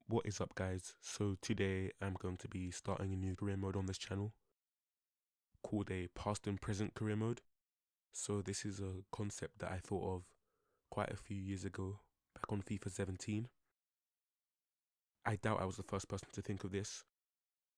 What is up, guys? So today I'm going to be starting a new career mode on this channel called a past and present career mode. So this is a concept that I thought of quite a few years ago back on FIFA 17. I doubt I was the first person to think of this,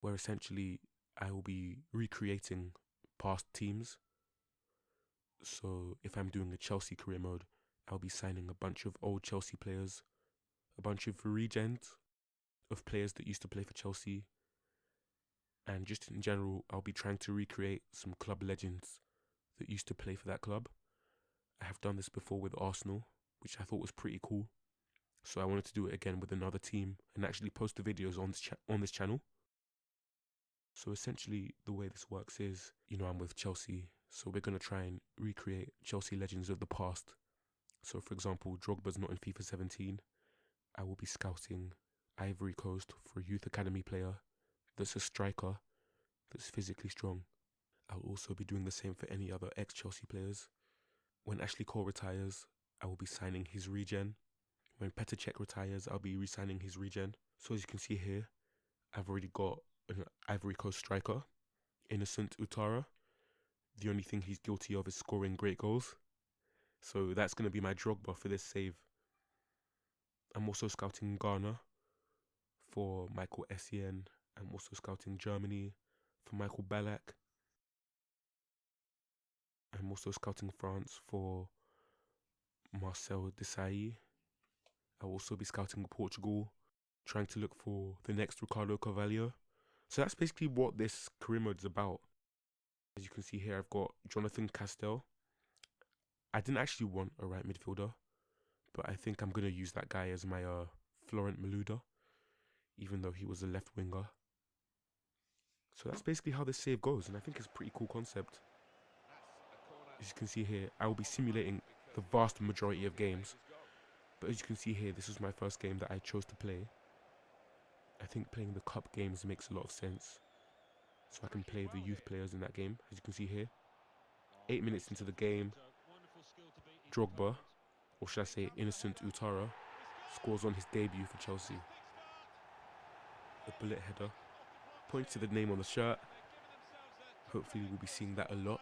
where essentially I will be recreating past teams. So if I'm doing a Chelsea career mode, I'll be signing a bunch of old Chelsea players, a bunch of regens of players that used to play for Chelsea, and just in general, I'll be trying to recreate some club legends that used to play for that club. I have done this before with Arsenal, which I thought was pretty cool. So I wanted to do it again with another team and actually post the videos on this channel. So essentially, the way this works is, I'm with Chelsea, so we're going to try and recreate Chelsea legends of the past. So for example, Drogba's not in FIFA 17. I will be scouting Ivory Coast for a youth academy player that's a striker, that's physically strong. I'll also be doing the same for any other ex-Chelsea players. When Ashley Cole retires, I will be signing his regen. When Petr Cech retires, I'll be re-signing his regen. So as you can see here, I've already got an Ivory Coast striker, innocent Outarra. The only thing he's guilty of is scoring great goals. So that's going to be my Drogba for this save. I'm also scouting Ghana for Michael Essien. I'm also scouting Germany for Michael Ballack. I'm also scouting France for Marcel Desailly. I'll also be scouting Portugal, trying to look for the next Ricardo Carvalho. So that's basically what this career mode is about. As you can see here, I've got Jonathan Castel. I didn't actually want a right midfielder, but I think I'm going to use that guy as my Florent Malouda, even though he was a left winger. So that's basically how this save goes, and I think it's a pretty cool concept. As you can see here, I will be simulating the vast majority of games. But as you can see here, this was my first game that I chose to play. I think playing the cup games makes a lot of sense. So I can play the youth players in that game, as you can see here. 8 minutes into the game, Drogba, or should I say innocent Outarra, scores on his debut for Chelsea. A bullet header. Points to the name on the shirt. Hopefully we'll be seeing that a lot.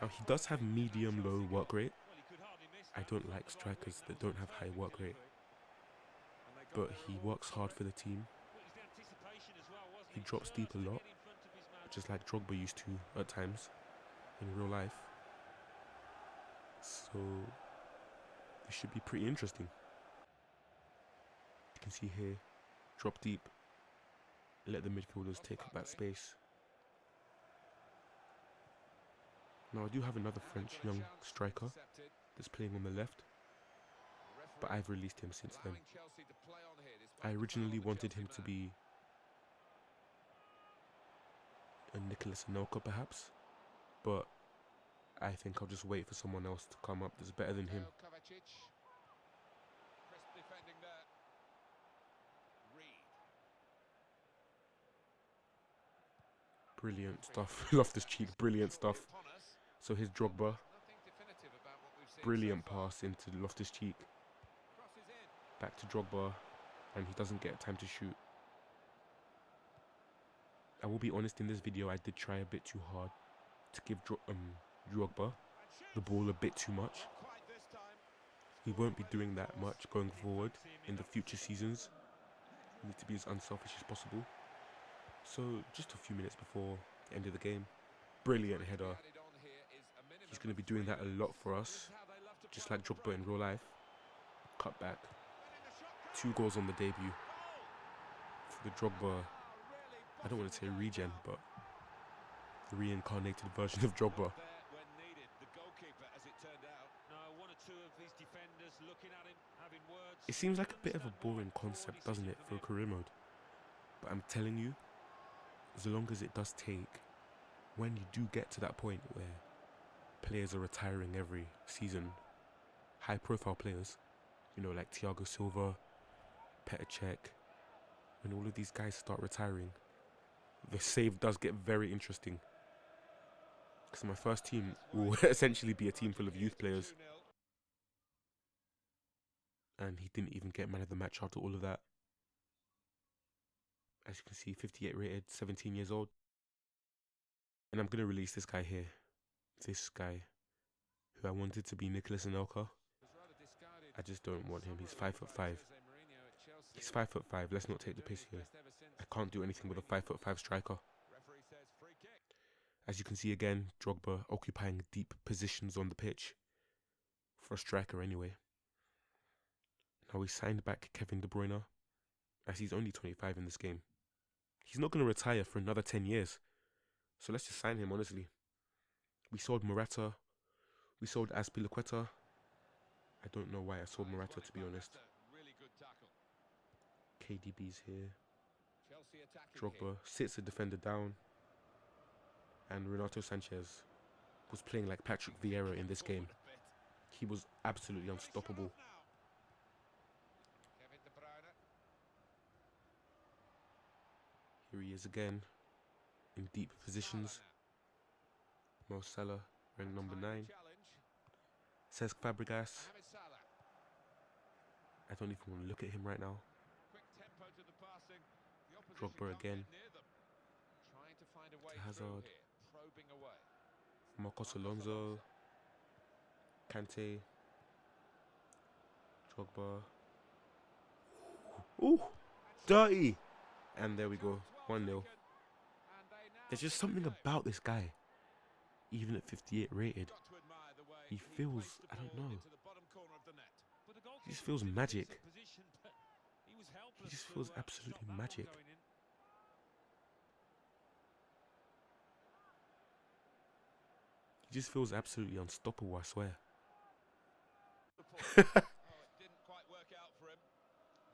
Now he does have medium-low work rate. I don't like strikers that don't have high work rate. But he works hard for the team. He drops deep a lot, just like Drogba used to at times in real life. So this should be pretty interesting. You can see here, drop deep, let the midfielders take up that space. Now I do have another French young striker that's playing on the left, but I've released him since then. I originally wanted him to be a Nicolas Anelka perhaps, but I think I'll just wait for someone else to come up that's better than him. Brilliant stuff. Loftus-Cheek, brilliant stuff. So here's Drogba. Brilliant pass into Loftus-Cheek. Back to Drogba, and he doesn't get time to shoot. I will be honest, in this video I did try a bit too hard to give Drogba the ball a bit too much. We won't be doing that much going forward in the future seasons. We need to be as unselfish as possible. So just a few minutes before the end of the game, brilliant header. He's going to be doing that a lot for us, just like Drogba in real life. Cut back. 2 goals on the debut for the Drogba. I don't want to say regen, but the reincarnated version of Drogba. It seems like a bit of a boring concept, doesn't it, for a career mode? But I'm telling you, as long as it does take, when you do get to that point where players are retiring every season, high profile players, like Thiago Silva, Petr Cech, when all of these guys start retiring, the save does get very interesting. Because my first team will essentially be a team full of youth players. And he didn't even get man of the match after all of that. As you can see, 58 rated, 17 years old. And I'm going to release this guy here. This guy, who I wanted to be Nicholas Anelka. I just don't want him. He's 5'5". He's 5'5". Let's not take the piss here. I can't do anything with a 5'5" striker. As you can see again, Drogba occupying deep positions on the pitch. For a striker anyway. Now we signed back Kevin De Bruyne, as he's only 25 in this game. He's not going to retire for another 10 years. So let's just sign him, honestly. We sold Morata. We sold Azpilicueta. I don't know why I sold Morata, to be honest. KDB's here. Drogba sits the defender down. And Renato Sanchez was playing like Patrick Vieira in this game. He was absolutely unstoppable. Here he is again, in deep positions. Mo Salah, wearing number 9. Cesc Fabregas. I don't even want to look at him right now. Drogba again. Hazard. Marcos Alonso. Kante. Drogba. Ooh! Dirty! And there we go. 1-0. There's just something about this guy. Even at 58 rated. He feels, I don't know. He just feels magic. He just feels absolutely magic. He just feels absolutely unstoppable, I swear.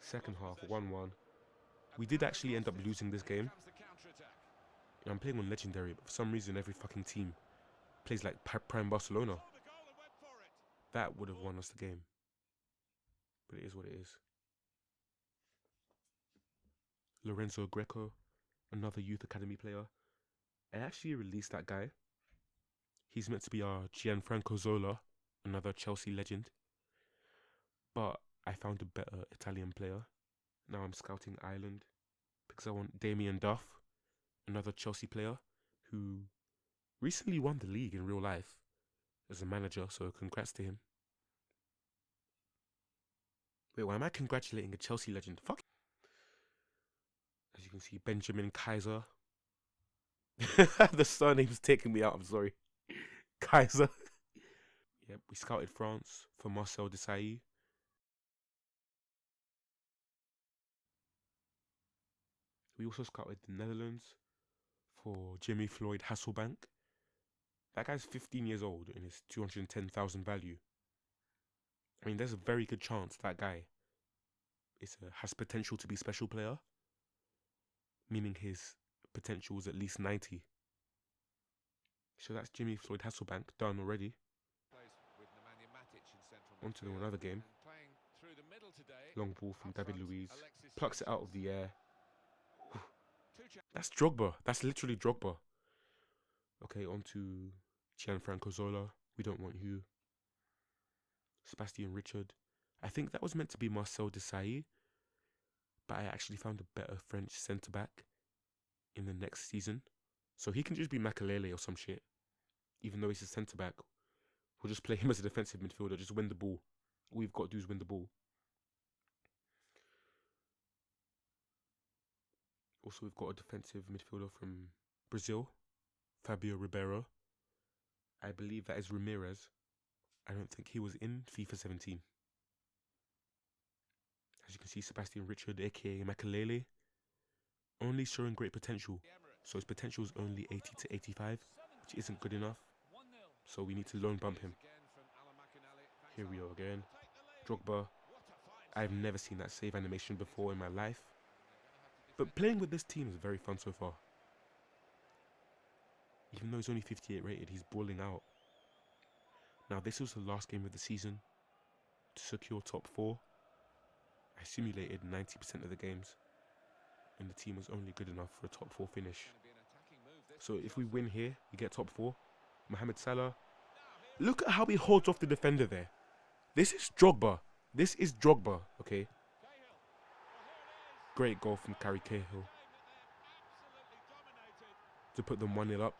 Second half, 1-1. We did actually end up losing this game. I'm playing on Legendary, but for some reason every fucking team plays like Prime Barcelona. That would have won us the game. But it is what it is. Lorenzo Greco, another youth academy player. I actually released that guy. He's meant to be our Gianfranco Zola, another Chelsea legend. But I found a better Italian player. Now I'm scouting Ireland because I want Damien Duff, another Chelsea player who recently won the league in real life as a manager, so congrats to him. Wait, why am I congratulating a Chelsea legend? Fuck. As you can see, Benjamin Kaiser. The surname's taking me out, I'm sorry. Kaiser. Yep, we scouted France for Marcel Desailly. We also scouted the Netherlands for Jimmy Floyd-Hasselbaink. That guy's 15 years old and is 210,000 value. I mean, there's a very good chance that guy has potential to be special player, meaning his potential is at least 90. So that's Jimmy Floyd-Hasselbaink done already. On to another game. Long ball from David Luiz. Plucks it out of the air. That's Drogba. That's literally Drogba. Okay, on to Gianfranco Zola. We don't want you. Sebastian Richard. I think that was meant to be Marcel Desailly, but I actually found a better French centre-back in the next season. So he can just be Makelele or some shit. Even though he's a centre-back, we'll just play him as a defensive midfielder. Just win the ball. All we've got to do is win the ball. Also, we've got a defensive midfielder from Brazil, Fabio Ribeiro. I believe that is Ramires. I don't think he was in FIFA 17. As you can see, Sebastian Richard, aka Makelele, only showing great potential. So his potential is only 80 to 85, which isn't good enough. So we need to loan bump him. Here we are again. Drogba. I've never seen that save animation before in my life. But playing with this team is very fun so far. Even though he's only 58 rated, he's balling out. Now this was the last game of the season to secure top 4. I simulated 90% of the games, and the team was only good enough for a top 4 finish. So if we win here, we get top 4. Mohamed Salah. Look at how he holds off the defender there. This is Drogba. This is Drogba, okay? Great goal from Clarke to put them 1-0 up.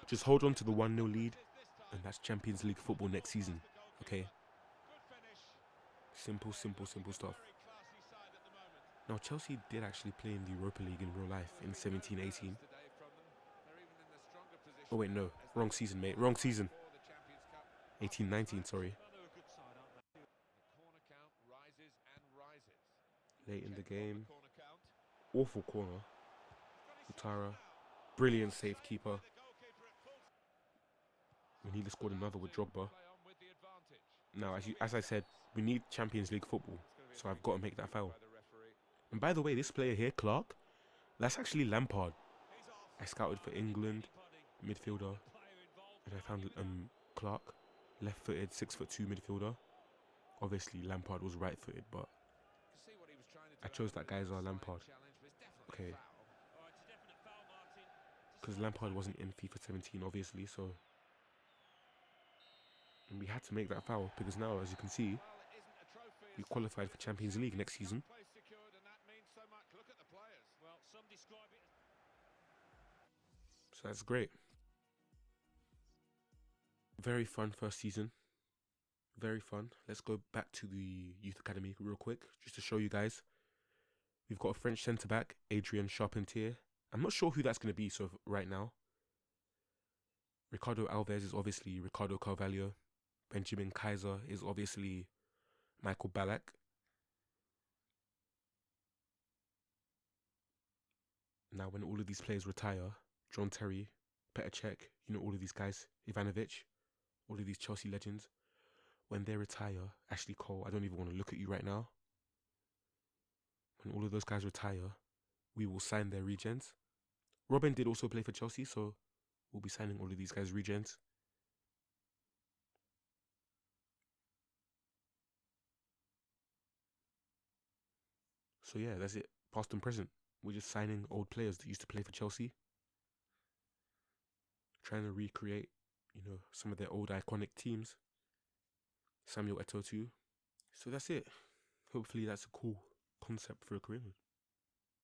Just hold on to the 1-0 lead, and that's Champions League football next season, okay? Simple, simple, simple stuff. Now, Chelsea did actually play in the Europa League in real life in 17-18. Oh wait, no. Wrong season, mate. Wrong season. 18-19, sorry. Late in the game. Awful corner. Outarra. Brilliant save keeper. We need to score another with Drogba. Now, as I said, we need Champions League football, so I've got to make that foul. And by the way, this player here, Clarke, that's actually Lampard. I scouted for England, midfielder, and I found Clarke, left-footed, 6'2" midfielder. Obviously, Lampard was right-footed, but I chose that guy as our Lampard. Okay. Because Lampard wasn't in FIFA 17, obviously, so... And we had to make that foul, because now, as you can see, we qualified for Champions League next season. So that's great. Very fun first season. Very fun. Let's go back to the youth academy real quick, just to show you guys. We've got a French centre-back, Adrien Charpentier. I'm not sure who that's going to be so right now. Ricardo Alves is obviously Ricardo Carvalho. Benjamin Kaiser is obviously Michael Ballack. Now, when all of these players retire, John Terry, Petr Cech, you know, all of these guys, Ivanovic, all of these Chelsea legends, when they retire, Ashley Cole, I don't even want to look at you right now. When all of those guys retire, we will sign their regens. Robin did also play for Chelsea, so we'll be signing all of these guys' regens. So yeah, that's it. Past and present. We're just signing old players that used to play for Chelsea. Trying to recreate, you know, some of their old iconic teams. Samuel Eto'o too. So that's it. Hopefully that's a cool concept for a career mode.